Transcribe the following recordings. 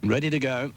ready to go.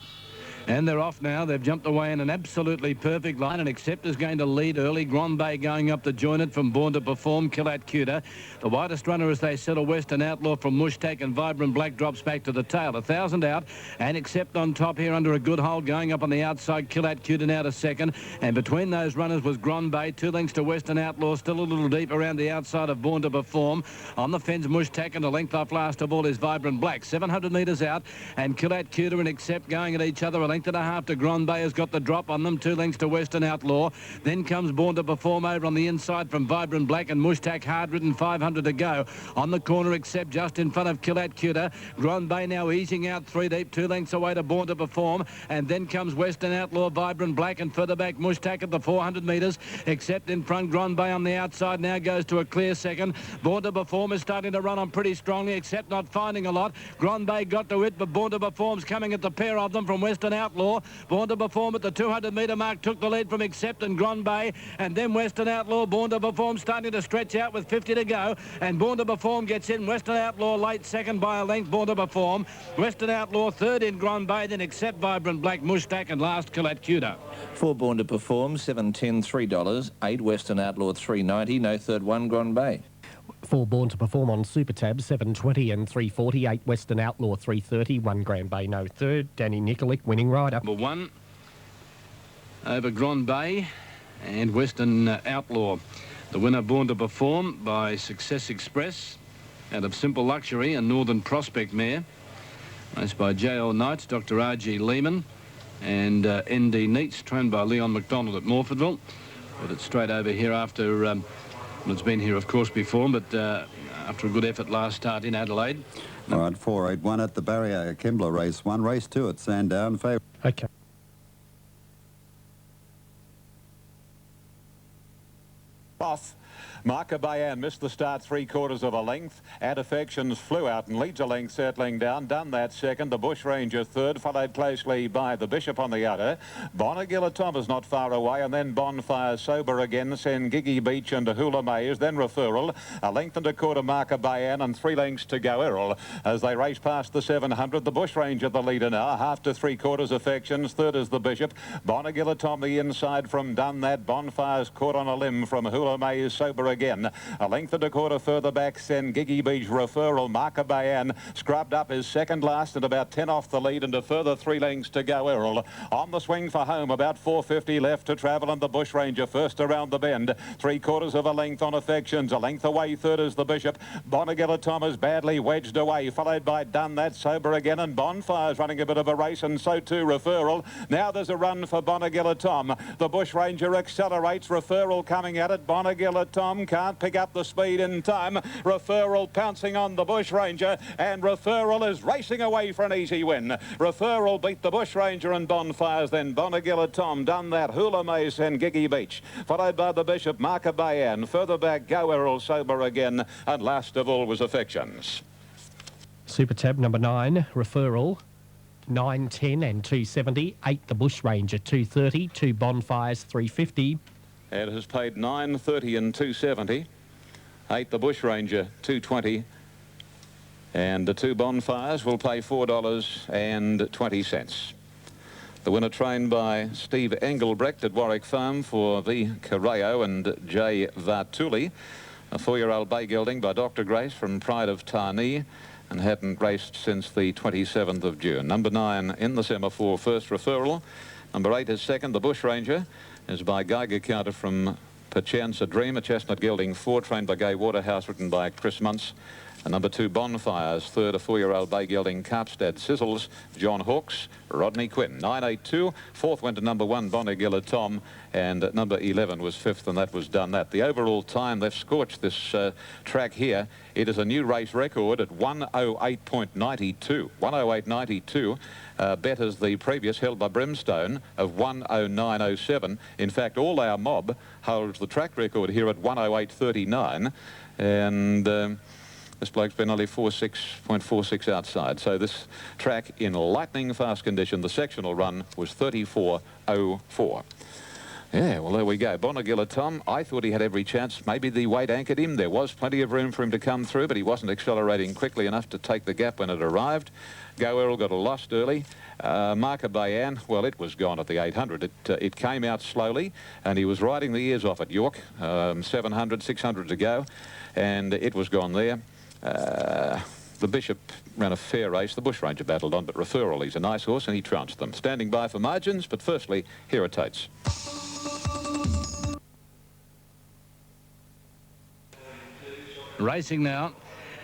And they're off now. They've jumped away in an absolutely perfect line, and Sept is going to lead early. Grand Bay going up to join it from Born to Perform. Killat Cuter. The widest runner as they settle. Western Outlaw from Mushtak, and Vibrant Black drops back to the tail. 1,000 out, and Sept on top here under a good hold. Going up on the outside, Killat Cuter now to second. And between those runners was Grand Bay. 2 lengths to Western Outlaw. Still a little deep around the outside of Born to Perform. On the fence, Mushtak, and a length off last of all is Vibrant Black. 700 metres out, and Killat Cuter and Sept going at each other. A length and a half to Grand Bay has got the drop on them. 2 lengths to Western Outlaw. Then comes Born to Perform over on the inside from Vibrant Black, and Mushtak hard ridden. 500 to go. On the corner, Sept just in front of Killat Cuter. Grand Bay now easing out 3 deep. 2 lengths away to Born to Perform. And then comes Western Outlaw, Vibrant Black, and further back Mushtak at the 400 metres. Sept in front. Grand Bay on the outside now goes to a clear second. Born to Perform is starting to run on pretty strongly. Sept not finding a lot. Grand Bay got to it, but Born to Perform's coming at the pair of them from Western Outlaw. Born to Perform at the 200-metre mark took the lead from Sept and Grand Bay, and then Western Outlaw. Born to Perform starting to stretch out with 50 to go, and Born to Perform gets in. Western Outlaw late second by a length. Born to Perform. Western Outlaw third in Grand Bay, then Sept, Vibrant Black, Mushtak, and last Killat Cuter. For Born to Perform, $7.10, $3. 8 Western Outlaw, $3.90. No third one, Grand Bay. For Born to Perform on Super Tab, $7.20 and $3.40. 8 Western Outlaw, $3.30. 1 Grand Bay, no third. Danny Nikolic, winning rider. Number 1 over Grand Bay and Western Outlaw. The winner, Born to Perform, by Success Express out of Simple Luxury and Northern Prospect mare. Raced by J.L. Knights, Dr. R.G. Lehman, and N.D. Neats, trained by Leon McDonald at Morfordville. But it's straight over here after... well, it's been here, of course, before, but after a good effort last start in Adelaide. All right, 4-8-1 at the barrier. Kembla race 1, race 2 at Sandown. Favourite. Okay. Off. Marca Bayan missed the start 3/4 of a length. Ad Affections flew out and leads a length, settling down. Done that second. The Bush Ranger third, followed closely by the Bishop on the outer. Bonagilla Tom is not far away, and then Bonfire Sober again. Sengigi Beach and Hula Maze, then Referral. A length and a quarter Marca Bayan, and 3 lengths to go Errol. As they race past the 700, the Bush Ranger the leader now. Half to 3/4 Affections. Third is the Bishop. Bonagilla Tom the inside from Done That. Bonfire's caught on a limb from Hula Maze Sober again. A length and a quarter further back, Sengigi Beach Referral. Marca Bayan scrubbed up his second last and about 10 off the lead, and a further 3 lengths to go Errol. On the swing for home, about 4:50 left to travel, and the Bush Ranger first around the bend. 3/4 of a length on Affections. A length away, third is the Bishop. Bonagilla Tom is badly wedged away, followed by Done That Sober again, and Bonfire's running a bit of a race, and so too Referral. Now there's a run for Bonagilla Tom. The Bush Ranger accelerates. Referral coming at it. Bonagilla Tom can't pick up the speed in time. Referral pouncing on the Bush Ranger, and Referral is racing away for an easy win. Referral beat the Bush Ranger and Bonfires, then Bonagilla Tom. Done That, Hula Maze and Giggy Beach, followed by the Bishop, Marca Bayan. Further back, Go Errol Sober again, and last of all was Affections. Super Tab number 9, Referral, 9.10 and 2.70. 8 the Bush Ranger, 2.30. 2 Bonfires, 3.50. It has paid 9.30 and 2.70. 8 the Bush Ranger, 2.20. And the 2 Bonfires will pay $4.20. The winner, trained by Steve Engelbrecht at Warwick Farm for V. Carreo and J. Vartuli. A 4-year-old bay gelding by Dr. Grace from Pride of Tarnee, and hadn't raced since the 27th of June. Number 9 in the semaphore, first Referral. Number 8 is second. The Bush Ranger is by Geiger Counter from Perchance a Dream, a chestnut gelding 4, trained by Gay Waterhouse, written by Chris Muntz. And number 2, Bonfires. Third, a 4-year-old bay gelding, Carpstad Sizzles, John Hawkes, Rodney Quinn. 982. Fourth went to number 1, Bonagilla Tom, and number 11 was fifth, and that was Done That. The overall time, they've scorched this track here. It is a new race record at 108.92. 108.92. Betters the previous, held by Brimstone, of 109.07. In fact, All Our Mob holds the track record here at 108.39, and this bloke's been only 46.46 outside. So this track in lightning fast condition, the sectional run was 34.04. Yeah, well, there we go. Bonagilla Tom, I thought he had every chance. Maybe the weight anchored him. There was plenty of room for him to come through, but he wasn't accelerating quickly enough to take the gap when it arrived. Go Errol got a lost early. Marker Bayan, well, it was gone at the 800. It came out slowly, and he was riding the ears off at York. 700, 600 to go, and it was gone there. The Bishop ran a fair race. The Bushranger battled on, but Referral, he's a nice horse, and he trounced them. Standing by for margins, but firstly, here are Tates. Racing now.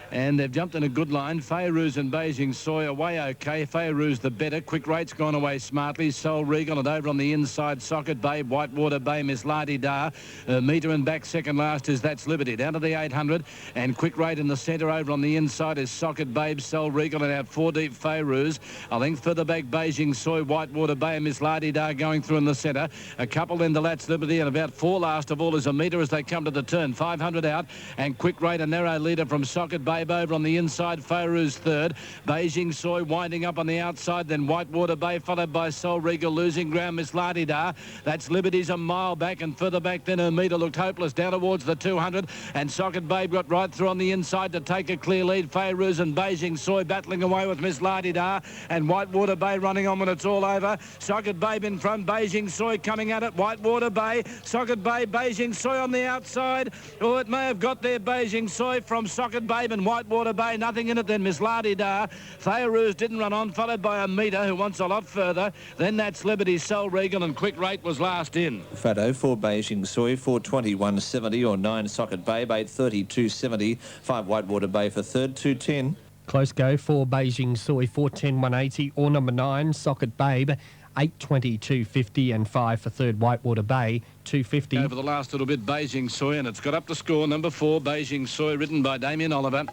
And they've jumped in a good line. Fayrouz and Beijing Soy away okay. Fayrouz the better. Quick Rate's gone away smartly. Soul Regal and over on the inside. Socket Babe, Whitewater Bay, Miss Lardy Dar. Meter and back second last is That's Liberty. Down to the 800. And Quick Rate in the centre. Over on the inside is Socket Babe, Soul Regal and out 4 deep Fayrouz. A length further back Beijing Soy, Whitewater Bay and Miss Lardy Dar going through in the centre. A couple then to That's Liberty and about 4 last of all is a metre as they come to the turn. 500 out and Quick Rate a narrow leader from Socket Babe over on the inside. Fayrouz third. Beijing Soy winding up on the outside. Then Whitewater Bay followed by Soul Regal losing ground. Miss Lardy Dar. That's Liberty's a mile back and further back then her meter looked hopeless down towards the 200 and Socket Babe got right through on the inside to take a clear lead. Fayrouz and Beijing Soy battling away with Miss Lardy Dar and Whitewater Bay running on when it's all over. Socket Babe in front. Beijing Soy coming at it. Whitewater Bay. Socket Babe. Beijing Soy on the outside. Oh, it may have got there. Beijing Soy from Socket Babe and Whitewater Bay, nothing in it then. Miss Lardy Dar. Fayrouz didn't run on, followed by a meter who wants a lot further. Then That's Liberty, Soul Regal and Quick Rate was last in. Fado, 4 Beijing Soy, 421.70 or 9 Socket Babe, 832.70, 5 Whitewater Bay for third, 210. Close go, 4 Beijing Soy, 410.180 or number 9 Socket Babe, 822.50 and 5 for third Whitewater Bay, 250. Over the last little bit, Beijing Soy, and it's got up to score. Number 4, Beijing Soy, ridden by Damien Oliver.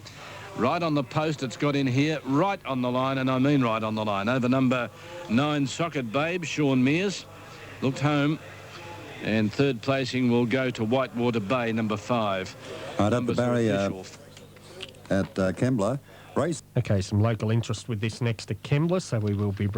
Right on the post, it's got in here, right on the line, and I mean right on the line. Over number 9, Socket Babe, Sean Mears, looked home. And third placing will go to Whitewater Bay, number 5. Right at the barrier at Kembla. Race. Okay, some local interest with this next to Kembla, so we will be...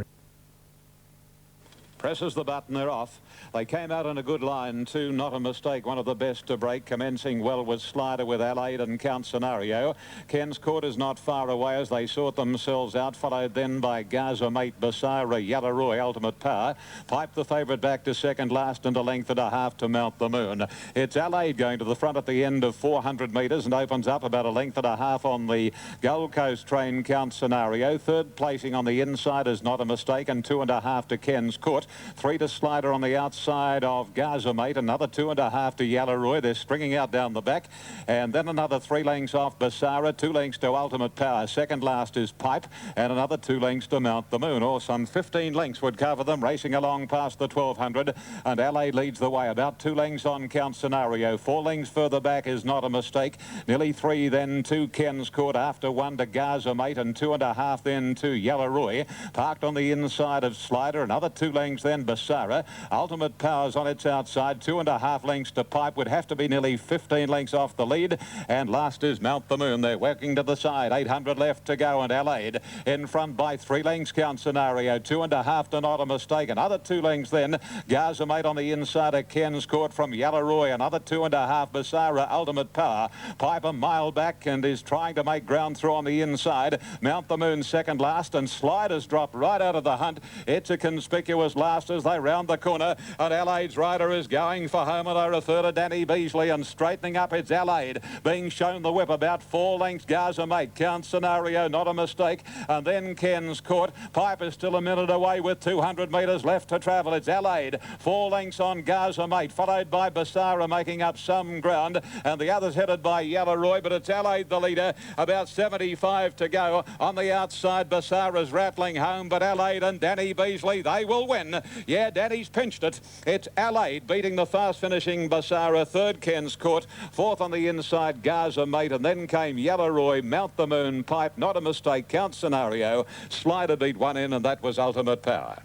Presses the button, they're off. They came out in a good line too, not a mistake. One of the best to break. Commencing well was Slider with Allied and Count Scenario. Ken's Court is not far away as they sort themselves out, followed then by Gaza Mate, Basara, Yallaroy, Ultimate Power. Pipe the favourite back to second last and a length and a half to Mount the Moon. It's Allied going to the front at the end of 400 metres and opens up about a length and a half on the Gold Coast train, Count Scenario. Third placing on the inside is not a mistake and 2.5 to Ken's Court. 3 to Slider on the outside of Gaza Mate, another 2.5 to Yallaroy. They're stringing out down the back, and then another 3 lengths off Basara, 2 lengths to Ultimate Power. Second last is Pipe, and another 2 lengths to Mount the Moon, or some 15 lengths would cover them, racing along past the 1200, and LA leads the way, about 2 lengths on Count Scenario. 4 lengths further back is not a mistake. Nearly 3 then to Ken's Court, after 1 to Gaza Mate, and 2.5 then to Yallaroy. Parked on the inside of Slider, another 2 lengths then Basara. Ultimate Power's on its outside, 2.5 lengths to Pipe, would have to be nearly 15 lengths off the lead, and last is Mount the Moon. They're working to the side, 800 left to go, and Allied in front by 3 lengths. Count Scenario, 2.5 to Not a Mistake, another 2 lengths then Gaza Mate on the inside of Ken's Court from Yallaroy, another 2.5 Basara, Ultimate Power. Pipe a mile back and is trying to make ground through on the inside. Mount the Moon second last, and Sliders dropped right out of the hunt. It's a conspicuous last as they round the corner, and Allied's rider is going for home, and I refer to Danny Beasley, and straightening up it's Allied being shown the whip, about 4 lengths Gaza Mate, Count Scenario, Not a Mistake, and then Ken's Court. Pipe is still a minute away with 200 metres left to travel. It's Allied, 4 lengths on Gaza Mate, followed by Basara making up some ground, and the others headed by Yallaroy, but it's Allied the leader, about 75 to go. On the outside Basara's rattling home, but Allied and Danny Beasley, they will win. Yeah, Danny's pinched it. It's Allied beating the fast finishing Basara. Third Ken's Court. Fourth on the inside Gaza Mate, and then came Yallaroy, Mount the Moon, Pipe, Not a Mistake, Count Scenario. Slider beat 1 in, and that was Ultimate Power.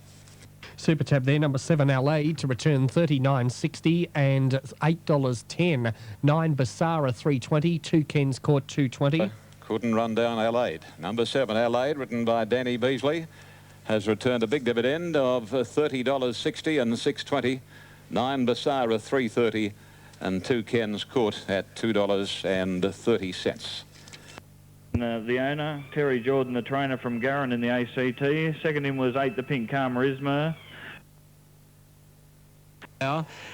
Super tab there, number 7 LA to return $39.60 and $8.10. 9 Basara 320, 2 Ken's Court 220. Couldn't run down Allied. Number 7 Allied, written by Danny Beasley, has returned a big dividend of $30.60 and $6.20. 9 Basara 3.30 and 2 Ken's Court at $2.30. The owner, Terry Jordan, the trainer from Garran in the ACT. Second in was 8, the Pink Karma.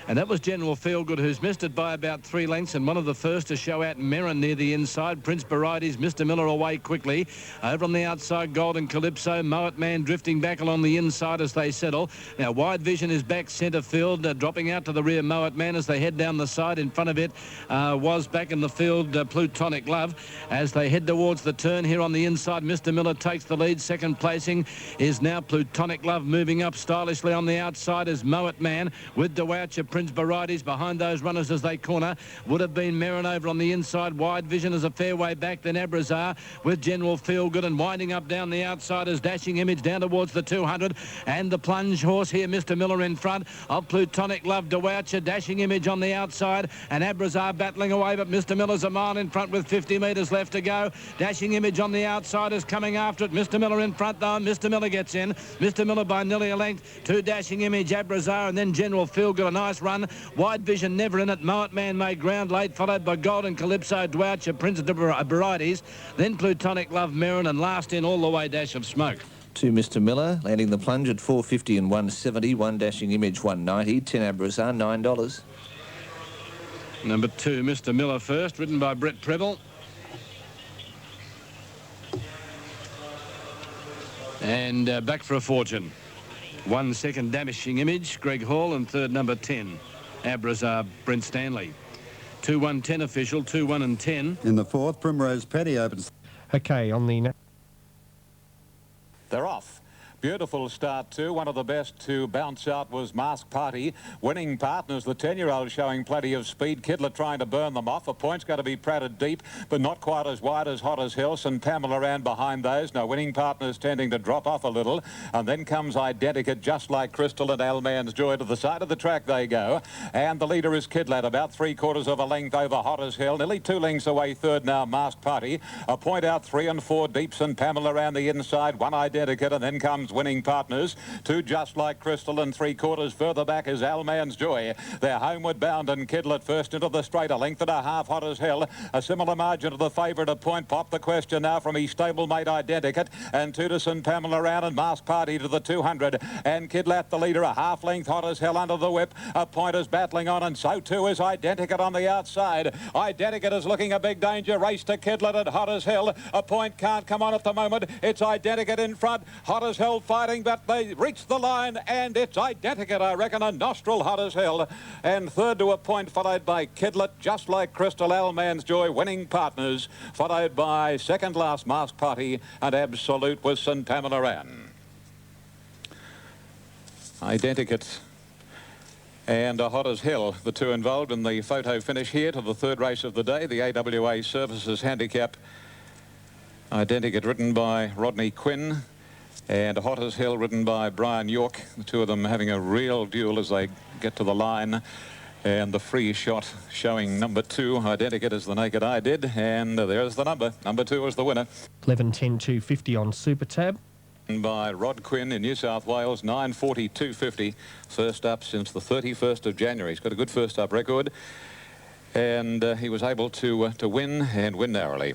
And that was General Feelgood, who's missed it by about 3 lengths, and one of the first to show out Merrin near the inside. Prince Baraides, Mr. Miller away quickly. Over on the outside, Golden Calypso. Moet Man drifting back along the inside as they settle. Now, Wide Vision is back centre field, dropping out to the rear. Moet Man as they head down the side. In front of it was back in the field Plutonic Love. As they head towards the turn here on the inside, Mr. Miller takes the lead. Second placing is now Plutonic Love. Moving up stylishly on the outside is Moet Man with Dewoucher. Prince Baraides behind those runners as they corner. Would have been Merrin over on the inside. Wide Vision is a fair way back. Then Abrazar with General Feelgood, and winding up down the outside is Dashing Image down towards the 200. And the plunge horse here, Mr. Miller in front of Plutonic Love. Dewoucher, Dashing Image on the outside, and Abrazar battling away, but Mr. Miller's a mile in front with 50 metres left to go. Dashing Image on the outside is coming after it. Mr. Miller in front though. Mr. Miller gets in. Mr. Miller by nearly a length to Dashing Image, Abrazar, and then General Feelgood. A nice run. Wide Vision never in it. Moet Man made ground late, followed by Golden Calypso, Dewoucher, Prince Baraides, then Plutonic Love, Merrin, and last in all the way Dash of Smoke. To Mr. Miller, landing the plunge at 4.50 and 1.70. 1 Dashing Image 1.90. 10 Abrazar $9. Number 2, Mr. Miller first, ridden by Brett Preble. And Back for a Fortune. 1 second Dashing Image, Greg Hall, and third number 10, Abrazar, Brent Stanley. 2-1-10 official, 2-1 and 10. In the 4th, Primrose Petty opens. Okay, on the... They're off. Beautiful start too. One of the best to bounce out was Mask Party. Winning partners, the 10-year-old showing plenty of speed. Kidler trying to burn them off. A point's got to be pratted deep, but not quite as wide as Hot as Hill. And Pamela ran behind those. Now, winning partners tending to drop off a little. And then comes Identica, Just Like Crystal, and Alman's Joy. To the side of the track they go. And the leader is Kidlat, about 3/4 of a length over Hot as Hill. Nearly 2 lengths away third now, Mask Party. A point out 3 and 4 deeps, and Pamela around the inside. 1 Identica, and then comes winning partners. 2 Just Like Crystal, and 3/4 further back is Alman's Joy. They're homeward bound, and Kidlet first into the straight, a length and a half Hot as Hill. A similar margin to the favourite, a point. Pop the question now from his stablemate Identicat, and Tudison, Pamela round, and Mask Party to the 200. And Kidlat the leader, a half length Hot as Hill under the whip. A point is battling on, and so too is Identicat on the outside. Identicat is looking a big danger. Race to Kidlet at Hot as Hill. A point can't come on at the moment. It's Identicat in front. Hot as Hill fighting, but they reach the line, and it's Identicat, I reckon, a nostril Hot as Hill. And third to a point, followed by Kidlet, Just Like Crystal, Alman's Joy, winning partners, followed by second last Mask Party, and Absolute with St. Pamela Ann. Identicat and Hot as Hill, the two involved in the photo finish here to the third race of the day, the AWA Services Handicap. Identicat ridden by Rodney Quinn, and Hot as Hill ridden by Brian York. The two of them having a real duel as they get to the line. And the free shot showing number 2, Identicat, as the naked eye did. And there's the number. Number 2 is the winner. 11.10.250 on Super Tab. By Rod Quinn in New South Wales, 9:42.50. First up since the 31st of January. He's got a good first up record. And he was able to win, and win narrowly.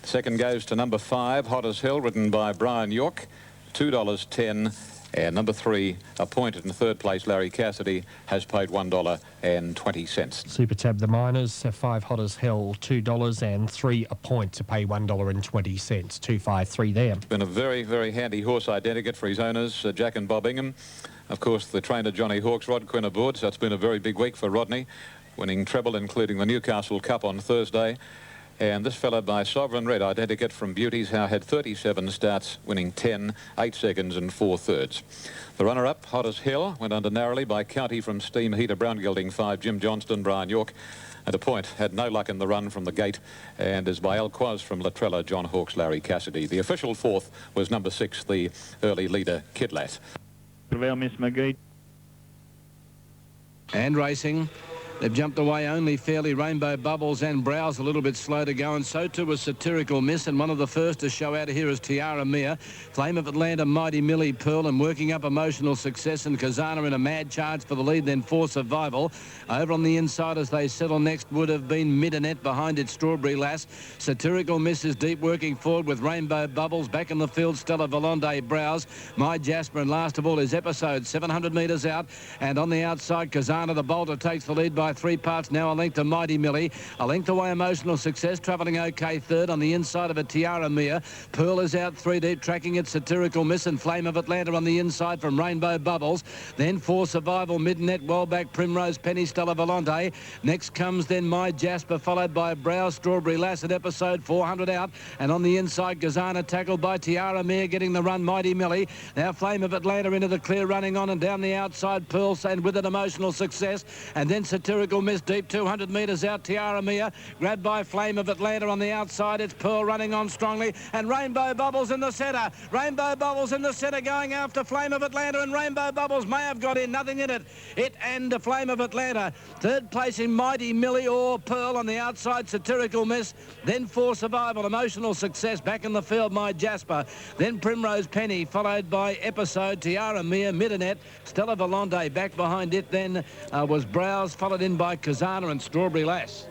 Second goes to number 5, Hot as Hill, ridden by Brian York. $2.10, and number 3, appointed in third place, Larry Cassidy, has paid $1.20. Super Tab, the Miners, 5 Hot as Hell, $2, and 3 a point to pay $1.20. 253 there. Been a very, very handy horse, Identicat, for his owners, Jack and Bob Ingham. Of course, the trainer Johnny Hawkes, Rod Quinn aboard, so it's been a very big week for Rodney, winning treble, including the Newcastle Cup on Thursday. And this followed by Sovereign Red, Identicat from Beauties, how had 37 starts, winning 10, 8 seconds and 4/3. The runner-up, Hot as Hill, went under narrowly by County from Steam Heater, Brown Gilding 5, Jim Johnston, Brian York. At a point, had no luck in the run from the gate, and is by Alquaz from Latrella, John Hawkes, Larry Cassidy. The official 4th was number 6, the early leader, Kidlat. Miss McGee. And racing. They've jumped away only fairly. Rainbow Bubbles and Browse a little bit slow to go, and so too was Satirical Miss, and one of the first to show out of here is Tiara Mia. Flame of Atlanta, Mighty Millie Pearl, and working up Emotional Success, and Kazana in a mad charge for the lead, then For Survival. Over on the inside as they settle next would have been Midanet, behind it Strawberry Lass. Satirical Miss is deep, working forward with Rainbow Bubbles. Back in the field, Stella Valonde, Browse, My Jasper, and last of all is Episode, 700 metres out, and on the outside Kazana the bolter takes the lead by 3 parts now, a length to Mighty Millie, a length away Emotional Success, travelling okay third. On the inside of it Tiara Mia. Pearl is out 3 deep, tracking it Satirical Miss, and Flame of Atlanta on the inside from Rainbow Bubbles. Then For Survival, Midnet, well back Primrose Penny, Stella Volante. Next comes then My Jasper, followed by Browse, Strawberry Lass at Episode, 400 out, and on the inside Kazana tackled by Tiara Mia, getting the run Mighty Millie. Now Flame of Atlanta into the clear, running on, and down the outside Pearl, and with an Emotional Success, and then Satirical Miss deep, 200 metres out. Tiara Mia grabbed by Flame of Atlanta on the outside. It's Pearl running on strongly, and Rainbow Bubbles in the centre. Rainbow Bubbles in the centre going after Flame of Atlanta, and Rainbow Bubbles may have got in, nothing in it. It and Flame of Atlanta. Third place in Mighty Millie or Pearl on the outside, Satirical Miss. Then For Survival, Emotional Success. Back in the field, My Jasper. Then Primrose Penny, followed by Episode, Tiara Mia, Midanet, Stella Volante. Back behind it then was Browse, followed in by Kazana and Strawberry Lass.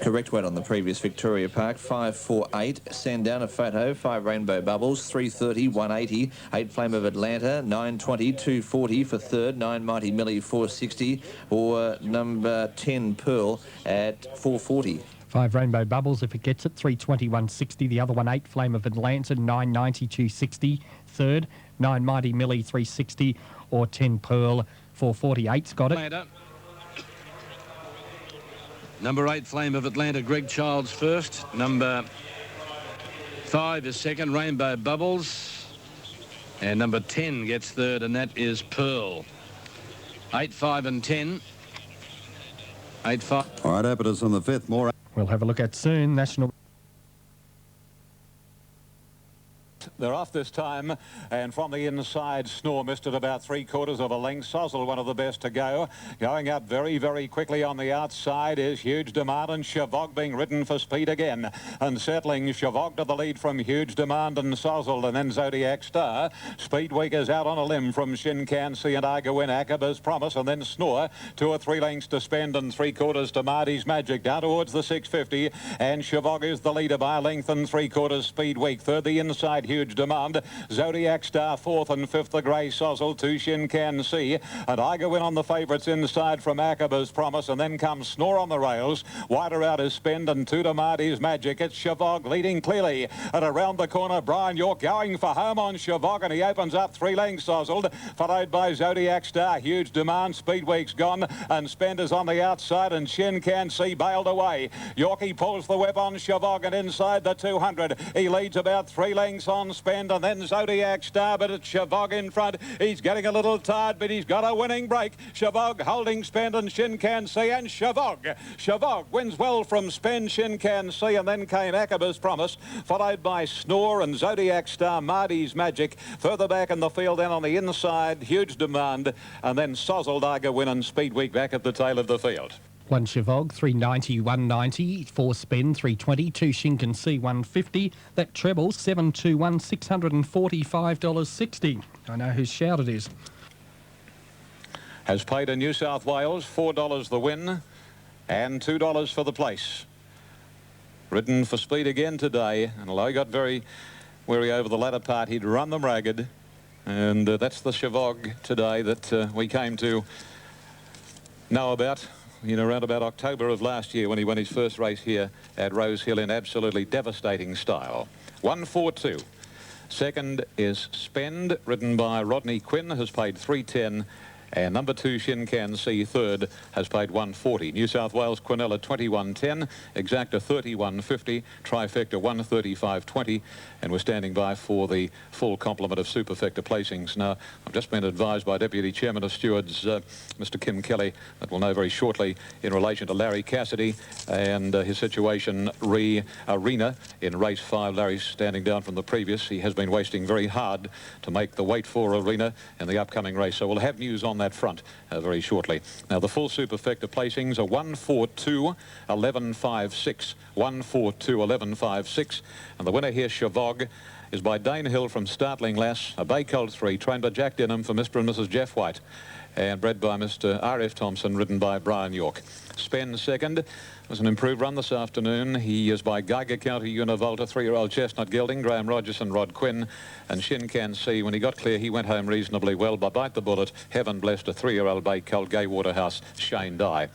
Correct weight on the previous Victoria Park, 548. Sandown, a photo, 5 Rainbow Bubbles, 330, 180. 8 Flame of Atlanta, 920, 240 for third. 9 Mighty Millie, 460. Or number 10 Pearl at 440. 5 Rainbow Bubbles, if it gets it, 320, 160. The other one, 8 Flame of Atlanta, 990, 260. Third, 9 Mighty Millie, 360. Or 10 Pearl, 448's got it. Atlanta. Number 8, Flame of Atlanta, Greg Childs first. Number 5 is second, Rainbow Bubbles. And number 10 gets third, and that is Pearl. 8, 5 and 10. 8, 5. All right, Apertus on the 5th. More. We'll have a look at soon. National. They're off this time, and from the inside, Snore missed it about 3/4 of a length. Sozzle, one of the best to go. Going up very, very quickly on the outside is Huge Demand, and Chavog being ridden for speed again. And settling, Chavog to the lead from Huge Demand and Sozzle, and then Zodiac Star. Speed Week is out on a limb from Shin Can See and Argawin, Akaba's Promise, and then Snore. 2 or 3 lengths to spend, and 3/4 to Marty's Magic, down towards the 650. And Chavog is the leader by a length and 3/4. Speed Week. Third, the inside, Huge Demand. Zodiac Star, 4th, and 5th, the Grey Sozzle. 2 Shin Can See. And Argawin on the favourites inside from Akaba's Promise, and then comes Snore on the rails. Wider out is Spend, and 2 to Marty's Magic. It's Chavog leading clearly. And around the corner, Brian York going for home on Chavog, and he opens up 3 lengths, Sozzled, followed by Zodiac Star. Huge Demand, Speed Week's gone, and Spend is on the outside, and Shin Can See bailed away. Yorkie pulls the whip on Chavog, and inside the 200, he leads about 3 lengths on Spend, and then Zodiac Star, but it's Chavog in front. He's getting a little tired, but he's got a winning break. Chavog holding Spend and Shin Can See, and Chavog wins well from Spend, Shin Can See, and then came Akaba's Promise, followed by Snore and Zodiac Star, Marty's Magic. Further back in the field, then on the inside, Huge Demand, and then Sozzle, Argawin and Speed Week back at the tail of the field. 1 Chavog, 390, 190. 4 Spend, 320. 2 Shinken C, 150. That treble, 721, $645.60. I know whose shout it is. Has paid in New South Wales, $4 the win, and $2 for the place. Ridden for speed again today, and although he got very weary over the latter part, he'd run them ragged. And that's the Chavog today that we came to know about around about October of last year when he won his first race here at Rosehill in absolutely devastating style. 142. Second is Spend, ridden by Rodney Quinn, has paid $3.10. And number 2, Shin Can See, third, has paid $1.40. New South Wales Quinella, $21.10. Exacta, $31.50. Trifecta, $135.20. And we're standing by for the full complement of superfecta placings. Now, I've just been advised by Deputy Chairman of Stewards, Mr. Kim Kelly, that we'll know very shortly in relation to Larry Cassidy and his situation arena in race 5. Larry's standing down from the previous. He has been wasting very hard to make the weight for arena in the upcoming race. So we'll have news on that that front very shortly. Now the full superfecta placings are 1, 4, 2, 11, 5, 6, 1, 4, 2, 11, 5, 6, and the winner here, Chavog, is by Dane Hill from Startling Lass, a Bay Colt 3, trained by Jack Denham for Mr. and Mrs. Jeff White, and bred by Mr. R.F. Thompson, ridden by Brian York. Spen second. Was an improved run this afternoon. He is by Geiger County Univolta, 3-year-old Chestnut Gelding, Graham Rogers and Rod Quinn, and Shin Can See. When he got clear, he went home reasonably well by Bite the Bullet, Heaven Blessed, a 3-year-old Bay Colt, Gay Waterhouse, Shane Dye.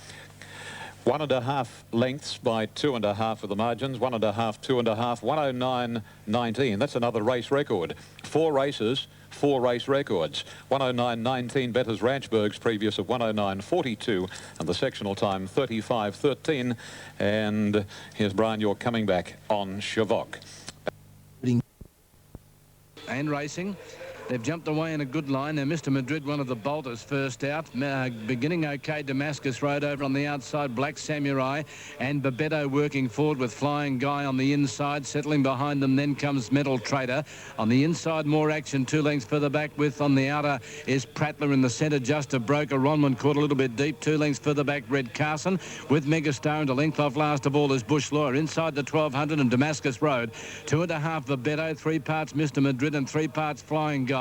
1.5 lengths by 2.5 of the margins, 1.5, 2.5, 109.19. That's another race record. 4 races, 4 race records. 109.19 betters Ranchburg's previous of 109.42, and the sectional time 35.13. And here's Brian York coming back on Chavog. And racing. They've jumped away in a good line. Now, Mr. Madrid, one of the bolters, first out. Beginning okay, Damascus Road over on the outside, Black Samurai, and Babetto working forward with Flying Guy on the inside. Settling behind them, then comes Metal Trader. On the inside, more action, 2 lengths further back with, on the outer, is Prattler in the centre, just a broker. Ronman caught a little bit deep, 2 lengths further back, Red Carson, with Megastar, and a length off last of all is Bush Lawyer. Inside the 1200 and Damascus Road, 2.5 Babetto, 3 parts Mr. Madrid and 3 parts Flying Guy.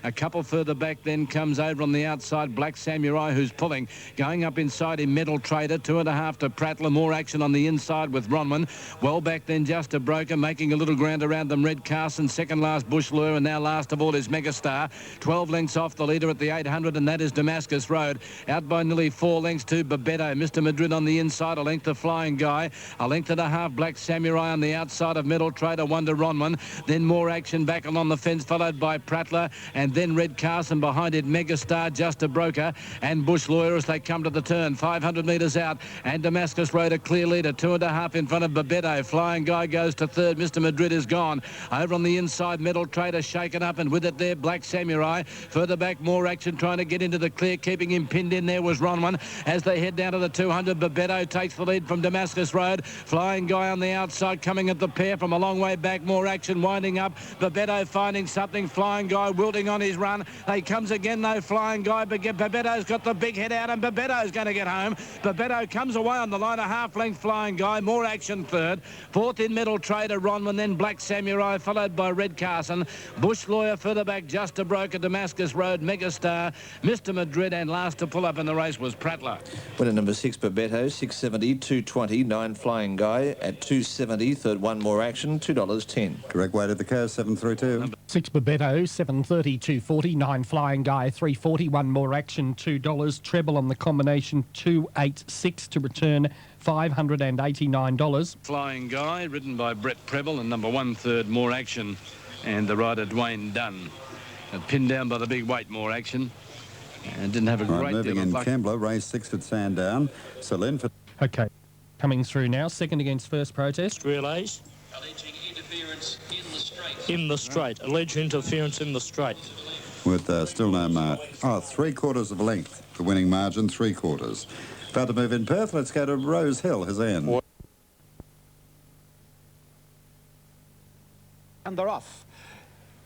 A couple further back then comes over on the outside Black Samurai, who's pulling. Going up inside him, Metal Trader, 2.5 to Prattler. More action on the inside with Ronman. Well back then, just a broker, making a little ground around them, Red Carson. Second last, Bush Lure, and now last of all is Megastar. 12 lengths off the leader at the 800, and that is Damascus Road. Out by nearly 4 lengths to Babetto. Mr. Madrid on the inside, a length of Flying Guy. A length and a half, Black Samurai on the outside of Metal Trader, 1 to Ronman. Then more action back along the fence, followed by Prattler, and then Red Carson behind it, Megastar, just a broker, and Bush Lawyer as they come to the turn. 500 metres out, and Damascus Road a clear leader, 2.5 in front of Babetto. Flying Guy goes to third. Mr. Madrid is gone. Over on the inside, Metal Trader shaken up, and with it there, Black Samurai. Further back, more action trying to get into the clear. Keeping him pinned in there was Ronman. As they head down to the 200, Babetto takes the lead from Damascus Road. Flying Guy on the outside, coming at the pair from a long way back. More action winding up. Babetto finding something. Flying Guy wilting on his run. He comes again though, Flying Guy. Babetto's got the big head out, and Babetto's going to get home. Babetto comes away on the line, a half-length Flying Guy. More action third. Fourth in Metal Trader, Ronman, then Black Samurai, followed by Red Carson. Bush Lawyer further back, just a broker, Damascus Road, Megastar, Mr. Madrid, and last to pull up in the race was Prattler. Winner number 6, Babetto, 670, 220, 9 Flying Guy at 270. Third one, more action, $2.10. Correct weight of the cow, 732. 6 Babetto, 730, 240, 9 Flying Guy, 340, 1 more action, $2. Treble on the combination, 286 to return $589. Flying Guy, ridden by Brett Preble, and number 1/3 more action, and the rider Dwayne Dunn. Pinned down by the big weight, more action, and didn't have a great Moving deal of in luck. Kembla, race 6 at Sandown. Celine for... Okay, coming through now, second against first protest. Relays. Alleging interference in the straight. In the straight. Alleged interference in the straight. With still no mark. 3/4 of a length. The winning margin, 3/4. About to move in Perth. Let's go to Rosehill, Hazan. And they're off.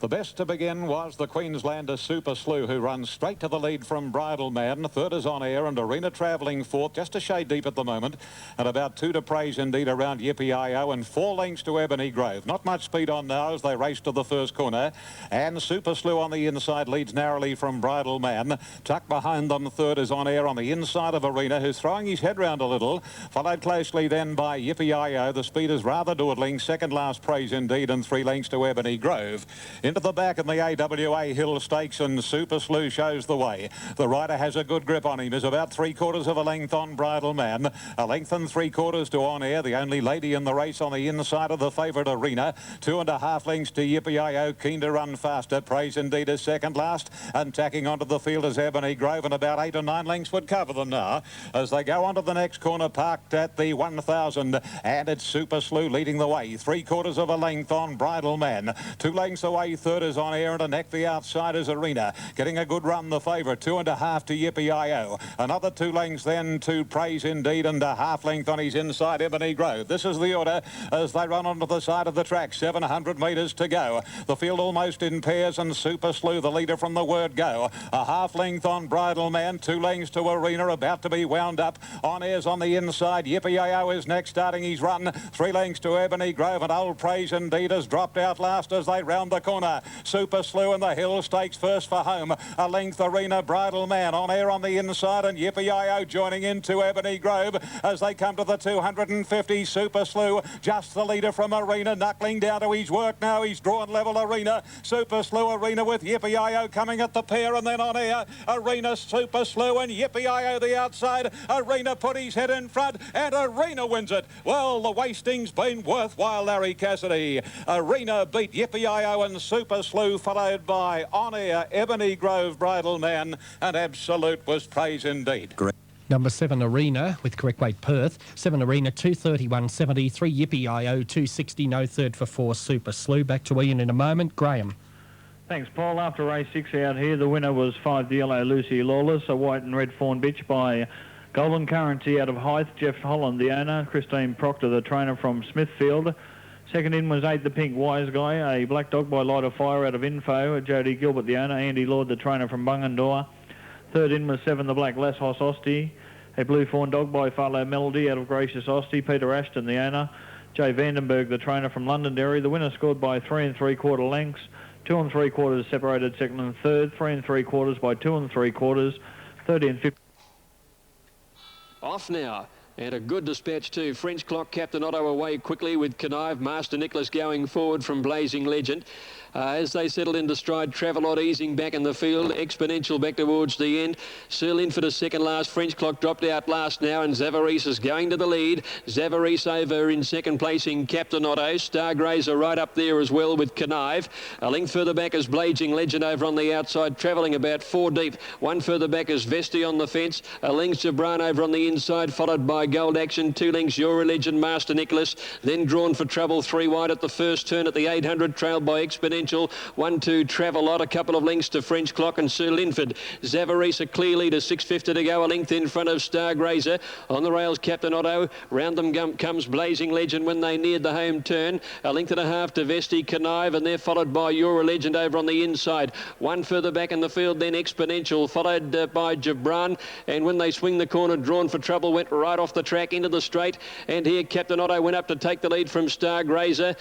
The best to begin was the Queenslander Super Slew, who runs straight to the lead from Bridal Man. Third is On Air, and Arena travelling fourth, just a shade deep at the moment, and about 2 to praise indeed around Yippee-I-O, and 4 lengths to Ebony Grove. Not much speed on now as they race to the first corner, and Super Slew on the inside leads narrowly from Bridal Man. Tucked behind them, third is On Air on the inside of Arena, who's throwing his head round a little, followed closely then by Yippee-I-O. The speed is rather dawdling. Second last praise indeed, and 3 lengths to Ebony Grove. Into the back in the AWA Hill Stakes, and Super Slew shows the way. The rider has a good grip on him. Is about 3/4 of a length on Bridal Man. A length and 3/4 to On Air, the only lady in the race on the inside of the favourite Arena. 2.5 lengths to Yippee-I-O, keen to run faster. Praise indeed is second last, and tacking onto the field is Ebony Grove, and about 8 or 9 lengths would cover them now as they go onto the next corner, parked at the 1,000, and it's Super Slew leading the way. 3/4 of a length on Bridal Man. 2 lengths away, third is On Air, and a neck the outside is Arena. Getting a good run, the favourite, 2.5 to Yippee-I-O. Another 2 lengths then to Praise Indeed, and a half length on his inside, Ebony Grove. This is the order as they run onto the side of the track. 700 metres to go. The field almost in pairs, and Super Slew, the leader from the word go. A half length on Bridal Man, 2 lengths to Arena, about to be wound up. On Air's on the inside. Yippee-I-O is next, starting his run. 3 lengths to Ebony Grove, and Old Praise Indeed has dropped out last as they round the corner. Super Slew and the Hill Stakes first for home. A length Arena, Bridal Man. On Air on the inside, and Yippee-I-O joining into Ebony Grove as they come to the 250. Super Slew, just the leader from Arena, knuckling down to his work now. He's drawn level Arena. Super Slew, Arena with Yippee-I-O coming at the pair, and then On Air, Arena, Super Slew, and Yippee-I-O the outside. Arena put his head in front, and Arena wins it. Well, the wasting's been worthwhile, Larry Cassidy. Arena beat Yippee-I-O and Super Slew, followed by On Air, Ebony Grove, Bridal Man, and Absolute was Praise Indeed. Great. Number 7 Arena with correct weight Perth. 7 Arena 231.70. 3 Yippee-I-O 260. No third for 4 Super Slew. Back to Ian in a moment. Graham. Thanks, Paul. After race 6 out here, the winner was 5 The Yellow Lucy Lawless, a white and red fawn bitch by Golden Currency out of Hythe. Jeff Holland, the owner. Christine Proctor, the trainer from Smithfield. Second in was 8 The Pink Wise Guy, a black dog by Light of Fire out of Info. Jodie Gilbert, the owner. Andy Lord, the trainer from Bungendore. Third in was 7 The Black Lassos Ostie, a blue fawn dog by Farlow Melody out of Gracious Ostie. Peter Ashton, the owner. Jay Vandenberg, the trainer from Londonderry. The winner scored by 3 3/4 lengths. 2 3/4 separated second and third. 3 3/4 by 2 3/4. 30 and 50. Off now. And a good dispatch too. French Clock, Captain Otto away quickly with Connive. Master Nicholas going forward from Blazing Legend. As they settle into stride, Travelot easing back in the field. Exponential back towards the end. Sir Linford is second last. French Clock dropped out last now, and Zavaris is going to the lead. Zavaris over in second placing Captain Otto. Stargrazer right up there as well with Connive. A length further back is Blazing Legend over on the outside, travelling about 4 deep. 1 further back is Vesti on the fence. A length Gibran over on the inside, followed by Gold Action. 2 lengths Your Religion, Master Nicholas. Then drawn for trouble 3 wide at the first turn at the 800, trailed by Exponential. 1-2 Travelot, a couple of lengths to French Clock and Sir Linford. Zavaris a clear leader, 6.50 to go, a length in front of Stargrazer. On the rails, Captain Otto. Round them comes Blazing Legend when they neared the home turn. A length and a half to Vesti, Connive, and they're followed by Your Legend over on the inside. 1 further back in the field, then Exponential, followed by Gibran. And when they swing the corner, drawn for trouble, went right off the track into the straight. And here Captain Otto went up to take the lead from Stargrazer.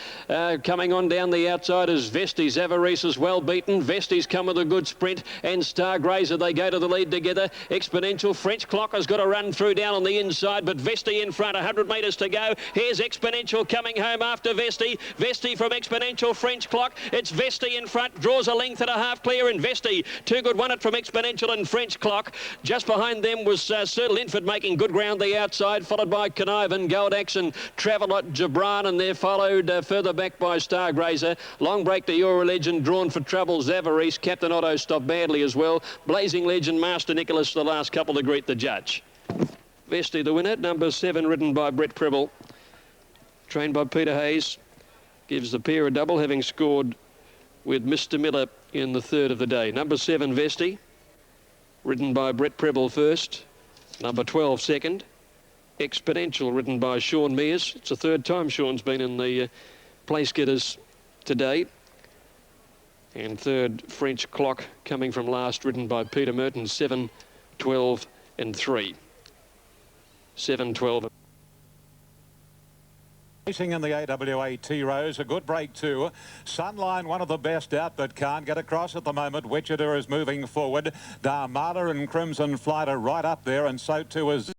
Coming on down the outside is Vesti. Zavaris is well beaten. Vesti's come with a good sprint, and Stargrazer, they go to the lead together. Exponential, French Clock has got to run through down on the inside, but Vesti in front, 100 metres to go. Here's Exponential coming home after Vesti. Vesti from Exponential, French Clock. It's Vesti in front, draws a length and a half clear, and Vesti. 2 good, won it from Exponential and French Clock. Just behind them was Sir Linford making good ground the outside, followed by Connive and Gold Action, Travelot, Gibran, and they're followed further back by Stargrazer. Long break to Your Legend, drawn for trouble, Zavaris. Captain Otto stopped badly as well. Blazing Legend, Master Nicholas, the last couple to greet the judge. Vesti, the winner, number 7, ridden by Brett Preble. Trained by Peter Hayes. Gives the pair a double, having scored with Mr. Miller in the third of the day. Number 7, Vesti, ridden by Brett Preble first. Number 12, second. Exponential, ridden by Sean Mears. It's the third time Sean's been in the place getters today. And third, French Clock, coming from last, ridden by Peter Merton, 7, 12 and 3. 7, 12. Racing in the AWA T-Rose, a good break too. Sunline, one of the best out, but can't get across at the moment. Wichita is moving forward. Darmada and Crimson Flight are right up there, and so too is